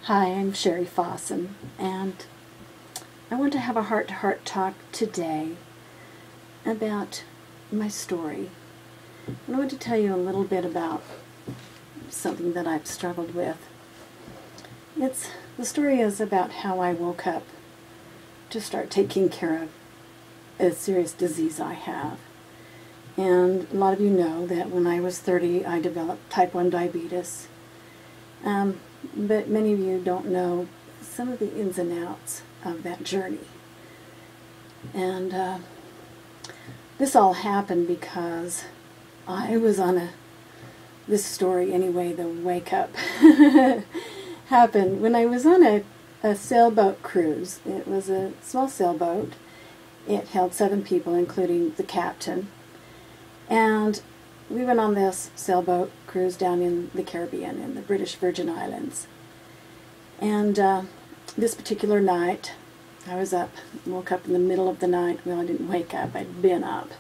Hi, I'm Sheri Fawson, and I want to have a heart-to-heart talk today about my story. And I want to tell you a little bit about something that I've struggled with. The story is about how I woke up to start taking care of a serious disease I have. And a lot of you know that when I was 30, I developed type 1 diabetes. But many of you don't know some of the ins and outs of that journey. And this all happened because I was on this story anyway, the wake up happened when I was on a sailboat cruise. It was a small sailboat. It held 7 people, including the captain. And we went on this sailboat cruise down in the Caribbean, in the British Virgin Islands. And this particular night, I was up, woke up in the middle of the night. Well, I didn't wake up, I'd been up.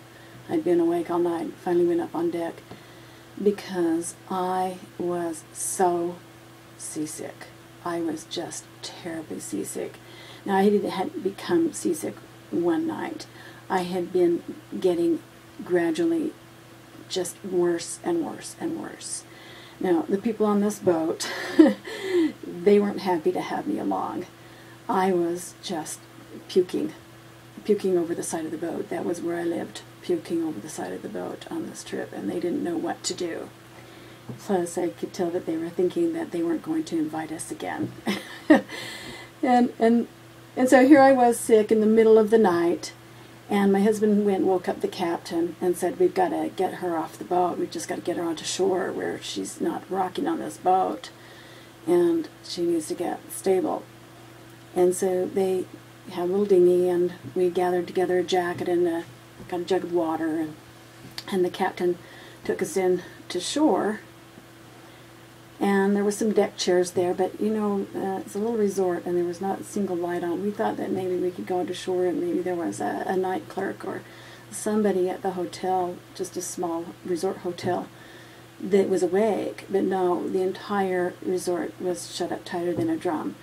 I'd been awake all night, finally went up on deck because I was so seasick. I was just terribly seasick. Now, I hadn't become seasick one night. I had been getting gradually just worse and worse and worse. Now, the people on this boat, they weren't happy to have me along. I was just puking over the side of the boat. That was where I lived, puking over the side of the boat on this trip, and they didn't know what to do. Plus, I could tell that they were thinking that they weren't going to invite us again. and so here I was sick in the middle of the night. And my husband woke up the captain and said, we've got to get her off the boat. We've just got to get her onto shore where she's not rocking on this boat. And she needs to get stable. And so they had a little dinghy, and we gathered together a jacket and got a jug of water. And the captain took us in to shore. And there was some deck chairs there, but you know, it's a little resort, and there was not a single light on. We thought that maybe we could go into shore, and maybe there was a night clerk or somebody at the hotel, just a small resort hotel, that was awake. But no, the entire resort was shut up tighter than a drum.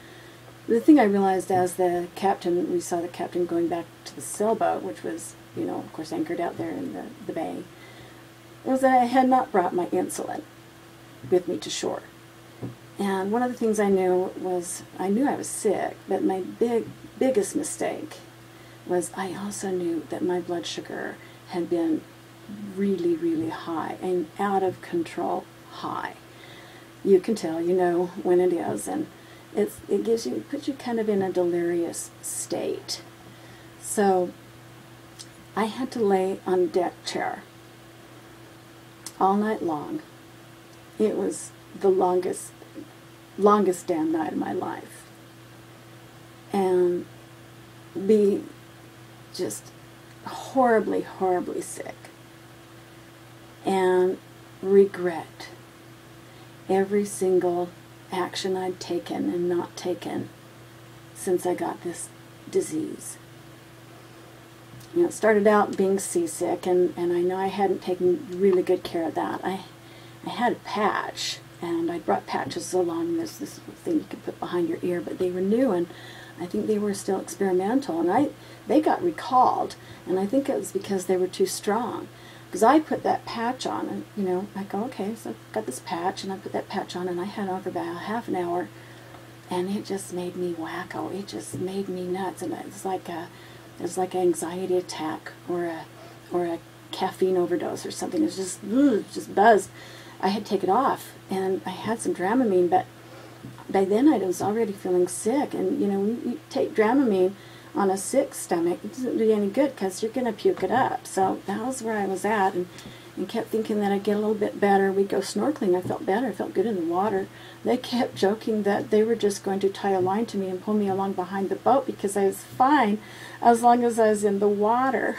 The thing I realized as we saw the captain going back to the sailboat, which was, you know, of course, anchored out there in the bay, was that I had not brought my insulin with me to shore. And one of the things I knew I was sick, but my biggest mistake was I also knew that my blood sugar had been really, really high and out of control high. You can tell, you know, when it is, and it puts you kind of in a delirious state. So I had to lay on a deck chair all night long. It was the longest damn night of my life. And be just horribly, horribly sick. And regret every single action I'd taken and not taken since I got this disease. You know, it started out being seasick, and I know I hadn't taken really good care of that. I had a patch, and I brought patches along, this thing you could put behind your ear, but they were new, and I think they were still experimental, and they got recalled, and I think it was because they were too strong. Because I put that patch on, and you know, I go, okay, so I've got this patch, and I put that patch on, and I had it on for about half an hour, and it just made me wacko. It just made me nuts, and it was like an anxiety attack or a caffeine overdose or something. It was just buzzed. I had to take it off, and I had some Dramamine, but by then I was already feeling sick. And you know, when you take Dramamine on a sick stomach, it doesn't do you any good because you're going to puke it up. So that was where I was at, and kept thinking that I'd get a little bit better. We'd go snorkeling. I felt better. I felt good in the water. They kept joking that they were just going to tie a line to me and pull me along behind the boat because I was fine as long as I was in the water.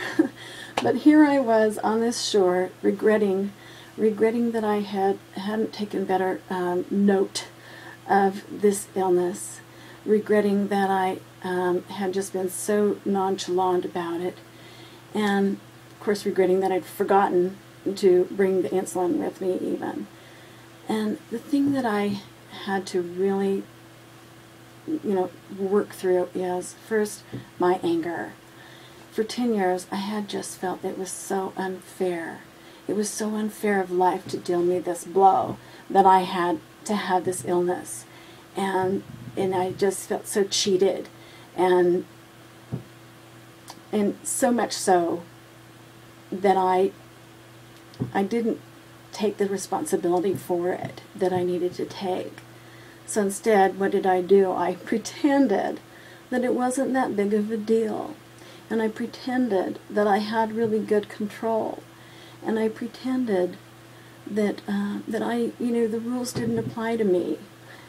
But here I was on this shore, regretting that I hadn't taken better note of this illness, regretting that I had just been so nonchalant about it, and of course regretting that I'd forgotten to bring the insulin with me even. And the thing that I had to really work through is, first, my anger. For 10 years, I had just felt it was so unfair. It was so unfair of life to deal me this blow, that I had to have this illness. And I just felt so cheated. And so much so that I didn't take the responsibility for it that I needed to take. So instead, what did I do? I pretended that it wasn't that big of a deal. And I pretended that I had really good control. And I pretended that the rules didn't apply to me.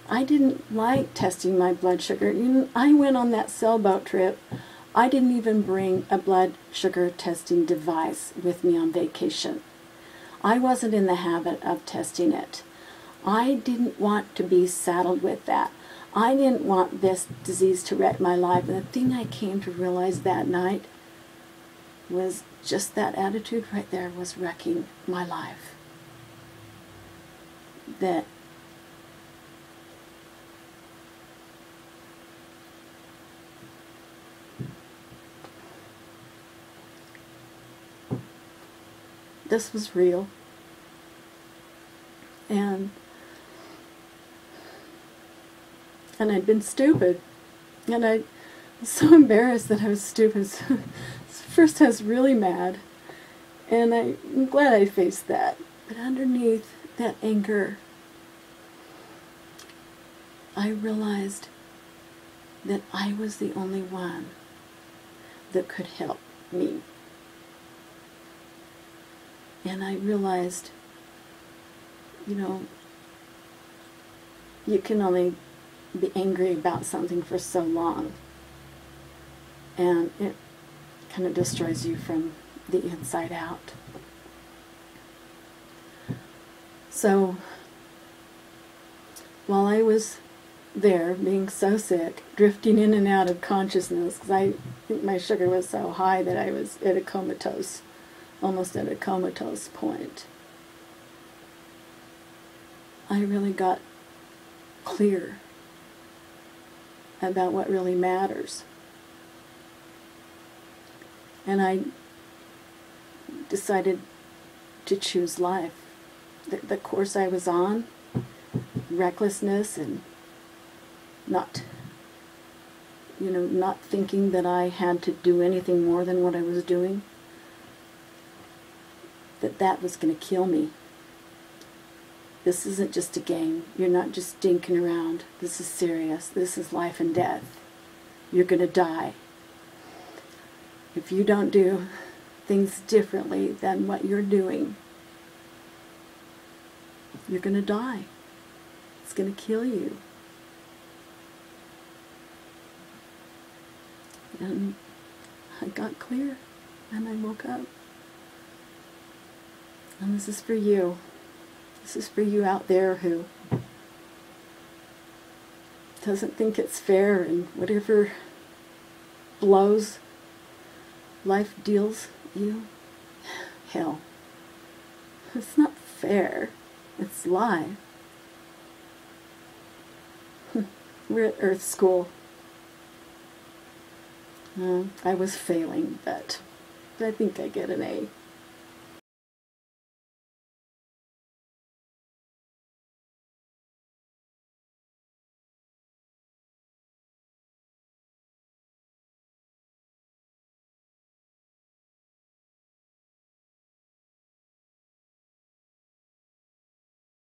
I didn't like testing my blood sugar. I went on that sailboat trip. I didn't even bring a blood sugar testing device with me on vacation. I wasn't in the habit of testing it. I didn't want to be saddled with that. I didn't want this disease to wreck my life. And the thing I came to realize that night was just that attitude right there was wrecking my life. That this was real. And I'd been stupid. And I was so embarrassed that I was stupid. First I was really mad. And I'm glad I faced that. But underneath that anger, I realized that I was the only one that could help me. And I realized, you can only be angry about something for so long. And it kind of destroys you from the inside out. So, while I was there, being so sick, drifting in and out of consciousness, because I think my sugar was so high that I was at a comatose, almost at a comatose point, I really got clear about what really matters. And I decided to choose life. The course I was on, recklessness and not thinking that I had to do anything more than what I was doing, that was going to kill me. This isn't just a game. You're not just dinking around. This is serious. This is life and death. You're going to die. If you don't do things differently than what you're doing, you're going to die. It's going to kill you. And I got clear, and I woke up. And this is for you. This is for you out there who doesn't think it's fair, and whatever blows life deals you, hell, it's not fair. It's life. We're at Earth School. I was failing, but I think I get an A.